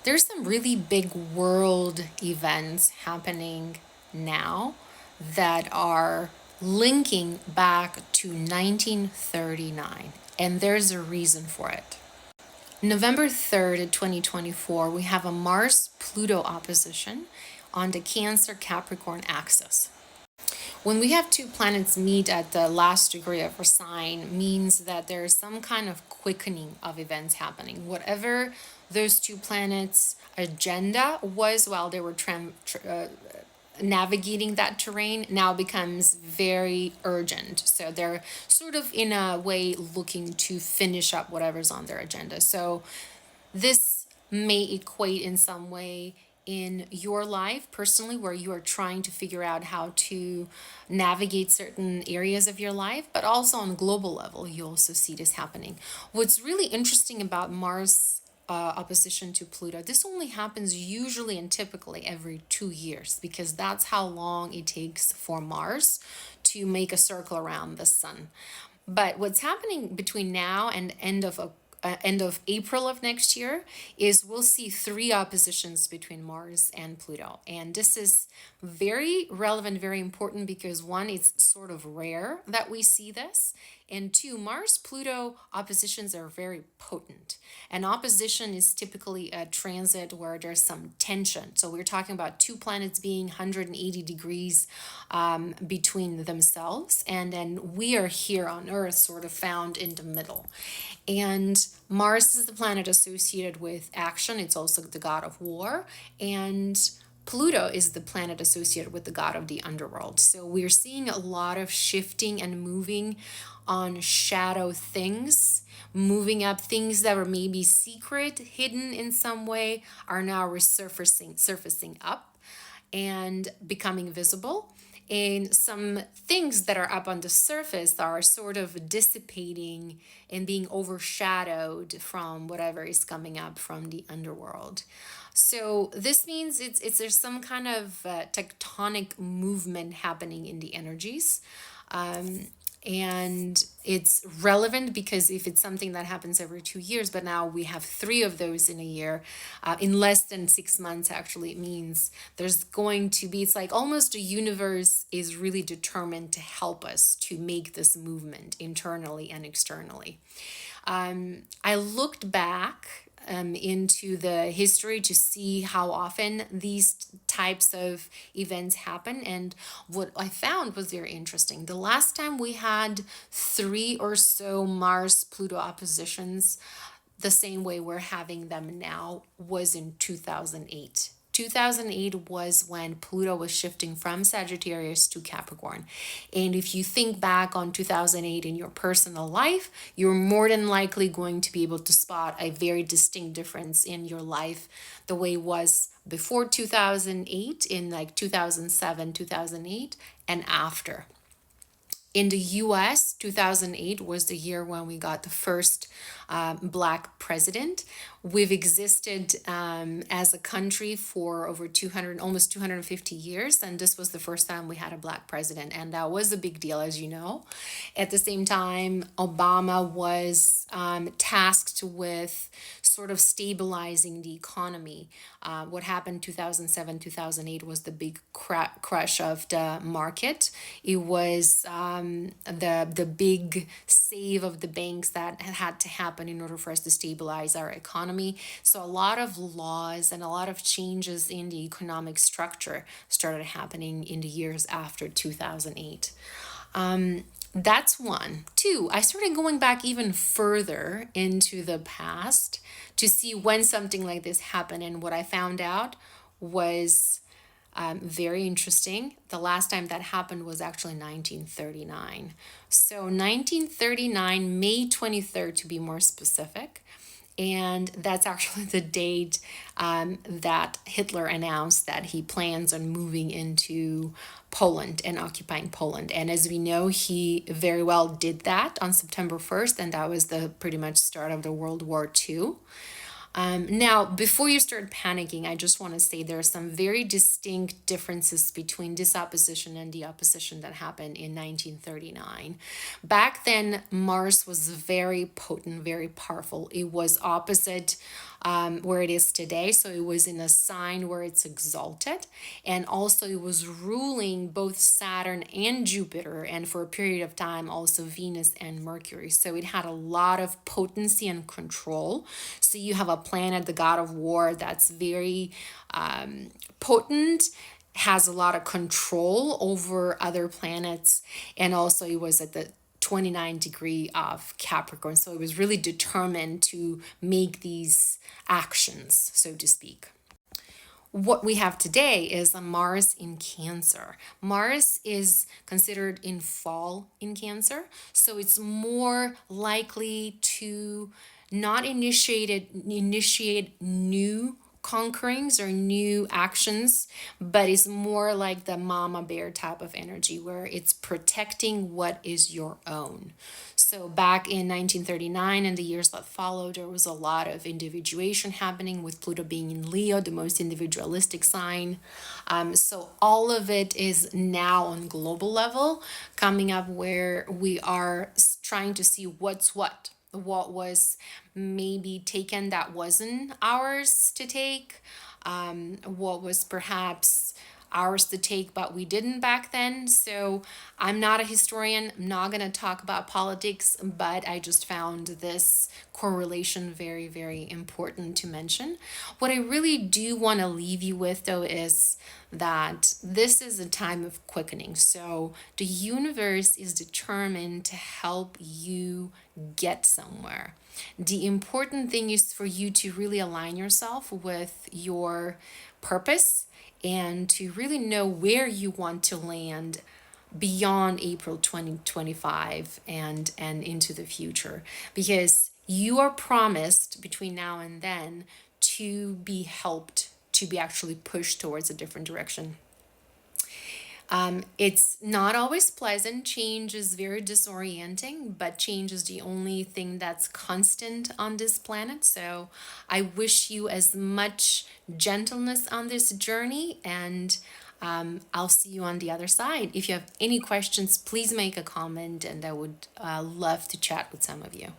There's some really big world events happening now that are linking back to 1939, and there's a reason for it. November 3rd, 2024, we have a Mars Pluto opposition on the Cancer Capricorn axis. When we have two planets meet at the last degree of a sign, means that there's some kind of quickening of events happening. Whatever those two planets' agenda was while they were navigating that terrain now becomes very urgent. So they're sort of in a way looking to finish up whatever's on their agenda. So this may equate in some way in your life personally, where you are trying to figure out how to navigate certain areas of your life, but also on a global level, you also see this happening. What's really interesting about Mars opposition to Pluto, this only happens usually and typically every 2 years, because that's how long it takes for Mars to make a circle around the sun. But what's happening between now and end of April of next year is we'll see three oppositions between Mars and Pluto. And this is very relevant, very important, because one, it's sort of rare that we see this. And two, Mars Pluto oppositions are very potent. An opposition is typically a transit where there's some tension. So we're talking about two planets being 180 degrees between themselves. And then we are here on Earth, sort of found in the middle. And Mars is the planet associated with action. It's also the god of war. And Pluto is the planet associated with the god of the underworld. So we're seeing a lot of shifting and moving on shadow things, moving up things that were maybe secret, hidden in some way, are now surfacing up and becoming visible. And some things that are up on the surface are sort of dissipating and being overshadowed from whatever is coming up from the underworld. So this means it's there's some kind of tectonic movement happening in the energies. Um, and it's relevant because if it's something that happens every 2 years, but now we have three of those in a year, in less than 6 months, actually, it means there's going to be, it's like almost the universe is really determined to help us to make this movement internally and externally. I looked back into the history to see how often these types of events happen. And what I found was very interesting. The last time we had three or so Mars Pluto oppositions the same way we're having them now was in 2008. 2008 was when Pluto was shifting from Sagittarius to Capricorn. And if you think back on 2008 in your personal life, you're more than likely going to be able to spot a very distinct difference in your life, the way it was before 2008, in like 2007, 2008, and after. In the US, 2008 was the year when we got the first Black president. We've existed as a country for over 200, almost 250 years, and this was the first time we had a Black president, and that was a big deal, as you know. At the same time, Obama was tasked with sort of stabilizing the economy. What happened 2007, 2008 was the big crash of the market. It was the big save of the banks that had to happen in order for us to stabilize our economy. So a lot of laws and a lot of changes in the economic structure started happening in the years after 2008. That's one. Two, I started going back even further into the past to see when something like this happened. And what I found out was very interesting. The last time that happened was actually 1939. So 1939, May 23rd to be more specific. And that's actually the date that Hitler announced that he plans on moving into Poland and occupying Poland. And as we know, he very well did that on September 1st, and that was the pretty much start of the World War II. Now, before you start panicking, I just want to say there are some very distinct differences between this opposition and the opposition that happened in 1939. Back then, Mars was very potent, very powerful. It was opposite where it is today. So it was in a sign where it's exalted. And also it was ruling both Saturn and Jupiter. And for a period of time, also Venus and Mercury. So it had a lot of potency and control. So you have a planet, the god of war, that's very potent, has a lot of control over other planets. And also it was at the 29 degree of Capricorn. So it was really determined to make these actions, so to speak. What we have today is a Mars in Cancer. Mars is considered in fall in Cancer, so it's more likely to not initiate new conquerings or new actions, but it's more like the mama bear type of energy where it's protecting what is your own. So back in 1939 and the years that followed, there was a lot of individuation happening with Pluto being in Leo, the most individualistic sign. So all of it is now on global level coming up where we are trying to see what's what was maybe taken that wasn't ours to take, what was perhaps ours to take but we didn't back then. So I'm not a historian, I'm not going to talk about politics, but I just found this correlation very, very important to mention. What I really do want to leave you with though is that this is a time of quickening. So the universe is determined to help you get somewhere. The important thing is for you to really align yourself with your purpose and to really know where you want to land beyond April 2025 and into the future, because you are promised between now and then to be helped, to be actually pushed towards a different direction. It's not always pleasant. Change is very disorienting, but change is the only thing that's constant on this planet. So I wish you as much gentleness on this journey, and I'll see you on the other side. If you have any questions, please make a comment, and I would love to chat with some of you.